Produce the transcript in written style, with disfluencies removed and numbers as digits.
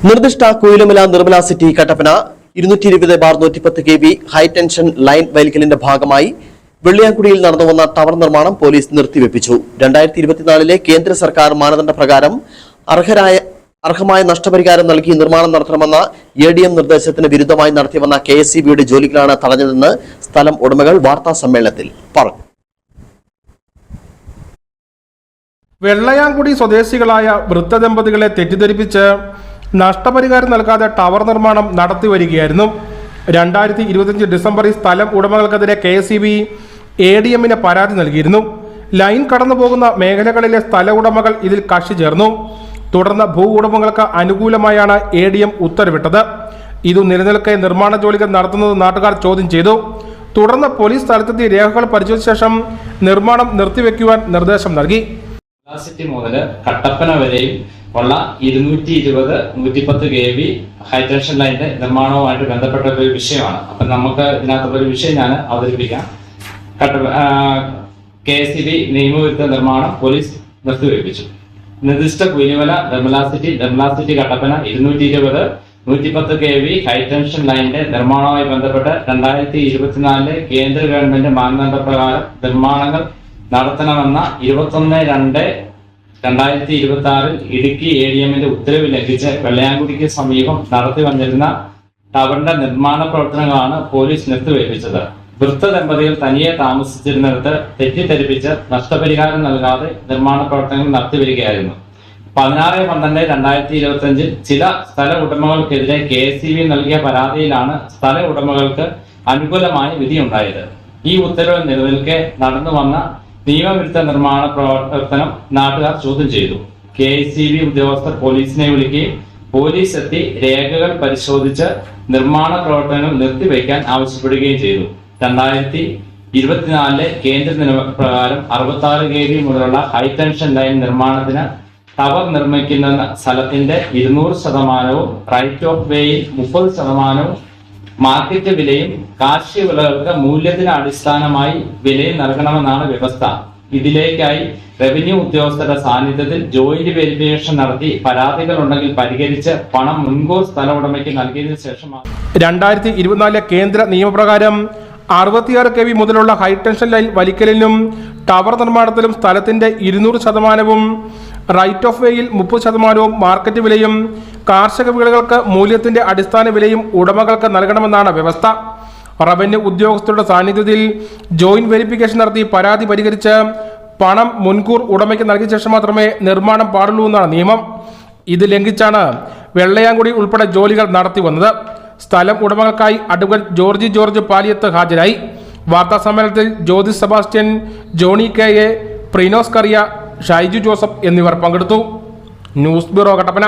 നിർദ്ദിഷ്ട Kuyilumala Nirmala City Kattappana 220/110 kV high tension line വലിക്കലിന്റെ ഭാഗമായി വെള്ളിയാങ്കുടിയിൽ നടന്നുവന്ന ടവർ നിർമ്മാണം പോലീസ് നിർത്തിവെപ്പിച്ചു. 2024 കേന്ദ്ര സർക്കാർ മാനദണ്ഡ പ്രകാരം അർഹമായ നഷ്ടപരിഹാരം നൽകി നിർമ്മാണം നടത്തണമെന്ന ADM നിർദ്ദേശത്തിന് വിരുദ്ധമായി നടത്തിവന്ന KSEBയുടെ ജോലികളാണ് തടഞ്ഞതെന്ന് സ്ഥലം ഉടമകൾ വാർത്താ സമ്മേളനത്തിൽ പറഞ്ഞു. വെള്ളയാങ്കുടി സ്വദേശികളായ വൃദ്ധദമ്പതികളെ തെറ്റിദ്ധരിപ്പിച്ച് നഷ്ടപരിഹാരം നൽകാതെ ടവർ നിർമ്മാണം നടത്തിവരികയായിരുന്നു. 2025 ഡിസംബറിൽ സ്ഥലം ഉടമകൾക്കെതിരെ KSEB ADMന് പരാതി നൽകിയിരുന്നു. ലൈൻ കടന്നുപോകുന്ന മേഖലകളിലെ സ്ഥല ഉടമകൾ ഇതിൽ കക്ഷി ചേർന്നു. തുടർന്ന് ഭൂ ഉടമകൾക്ക് അനുകൂലമായാണ് ADM ഉത്തരവിട്ടത്. ഇത് നിലനിൽക്കെ നിർമ്മാണ ജോലികൾ നടത്തുന്നത് നാട്ടുകാർ ചോദ്യം ചെയ്തു. തുടർന്ന് പോലീസ് സ്ഥലത്തെത്തി രേഖകൾ പരിശോധിച്ച ശേഷം നിർമ്മാണം നിർത്തിവെക്കുവാൻ നിർദ്ദേശം നൽകി. സിറ്റി മുതൽ കട്ടപ്പന വരെയും ഉള്ള 220/110 kV ഹൈ ടെൻഷൻ ലൈനിന്റെ നിർമ്മാണവുമായിട്ട് ബന്ധപ്പെട്ട ഒരു വിഷയമാണ്. അപ്പൊ നമുക്ക് ഇതിനകത്തുള്ള ഒരു വിഷയം ഞാൻ അവതരിപ്പിക്കാം. KSEB നിയമവിരുദ്ധ നിർമ്മാണം പോലീസ് നിർത്തിവെപ്പിച്ചു. നിർദ്ദിഷ്ട Kuyilumala Nirmala City Kattappana 220/110 kV high tension ലൈനിന്റെ നിർമ്മാണവുമായി ബന്ധപ്പെട്ട് 2024 കേന്ദ്ര ഗവൺമെന്റ് മാനദണ്ഡ പ്രകാരം നിർമ്മാണങ്ങൾ നടത്തണമെന്ന 21/2/2026 ഇടുക്കി ADMന്റെ ഉത്തരവ് ലംഘിച്ച് വെള്ളയാങ്കുടിക്ക് സമീപം നടത്തി വന്നിരുന്ന ടവറിന്റെ നിർമ്മാണ പ്രവർത്തനങ്ങളാണ് പോലീസ് നിർത്തിവെപ്പിച്ചത്. വൃദ്ധ ദമ്പതികൾ തനിയെ താമസിച്ചിരുന്നിടത്ത് തെറ്റിദ്ധരിപ്പിച്ച് നഷ്ടപരിഹാരം നൽകാതെ നിർമ്മാണ പ്രവർത്തനങ്ങൾ നടത്തിവരികയായിരുന്നു. 16/12/2025 ചില സ്ഥല ഉടമകൾക്കെതിരെ KSEB നൽകിയ പരാതിയിലാണ് സ്ഥല ഉടമകൾക്ക് അനുകൂലമായ വിധിയുണ്ടായത്. ഈ ഉത്തരവ് നിലനിൽക്കെ നടന്നു വന്ന നിയമവിരുദ്ധ നിർമ്മാണ പ്രവർത്തനം നാട്ടുകാർ ചോദ്യം ചെയ്തു. KSEB ഉദ്യോഗസ്ഥർ പോലീസിനെ വിളിക്കുകയും പോലീസ് എത്തി രേഖകൾ പരിശോധിച്ച് നിർമ്മാണ പ്രവർത്തനങ്ങൾ നിർത്തിവെക്കാൻ ആവശ്യപ്പെടുകയും ചെയ്തു. 2024 കേന്ദ്ര നിയമപ്രകാരം 66 kV മുതലുള്ള ഹൈ ടെൻഷൻ ലൈൻ നിർമ്മാണത്തിന് ടവർ നിർമ്മിക്കുന്ന സ്ഥലത്തിന്റെ 200% റൈറ്റ് ഓഫ് വേയിൽ 30% മാർക്കറ്റ് വിലയും കാർഷിക വിളകൾക്ക് മൂല്യത്തിന് അടിസ്ഥാനമായി വിലയും നൽകണമെന്നാണ് വ്യവസ്ഥ. ഇതിലേക്കായി റവന്യൂ ഉദ്യോഗസ്ഥരുടെ സാന്നിധ്യത്തിൽ ജോയിന്റ് വെരിഫിക്കേഷൻ നടത്തി പരാതികൾ ഉണ്ടെങ്കിൽ പരിഹരിച്ച് പണം മുൻകൂർ സ്ഥല ഉടമയ്ക്ക് നൽകിയതിനു ശേഷമാണ് 2024 കേന്ദ്ര നിയമപ്രകാരം 66 kV മുതലുള്ള ഹൈ ടെൻഷൻ ലൈൻ വലിക്കലിനും ടവർ നിർമ്മാണത്തിലും സ്ഥലത്തിന്റെ 200% റൈറ്റ് ഓഫ് വേയിൽ 30% മാർക്കറ്റ് വിലയും കാർഷിക വിളകൾക്ക് മൂല്യത്തിന്റെ അടിസ്ഥാന വിലയും ഉടമകൾക്ക് നൽകണമെന്നാണ് വ്യവസ്ഥ. റവന്യൂ ഉദ്യോഗസ്ഥരുടെ സാന്നിധ്യത്തിൽ ജോയിന്റ് വെരിഫിക്കേഷൻ നടത്തി പരാതി പരിഹരിച്ച് പണം മുൻകൂർ ഉടമയ്ക്ക് നൽകിയ ശേഷം മാത്രമേ നിർമ്മാണം പാടുള്ളൂ എന്നാണ് നിയമം. ഇത് ലംഘിച്ചാണ് വെള്ളയാങ്കുടി ഉൾപ്പെടെ ജോലികൾ നടത്തി വന്നത്. സ്ഥലം ഉടമകൾക്കായി അഡ്വക്കേറ്റ് ജോർജ് പാലിയത്ത് ഹാജരായി. വാർത്താ സമ്മേളനത്തിൽ ജ്യോതി സെബാസ്റ്റ്യൻ, ജോണി KA, പ്രിനോസ് കറിയ, ഷൈജു ജോസഫ് എന്നിവർ പങ്കെടുത്തു. News bureau Kattappana.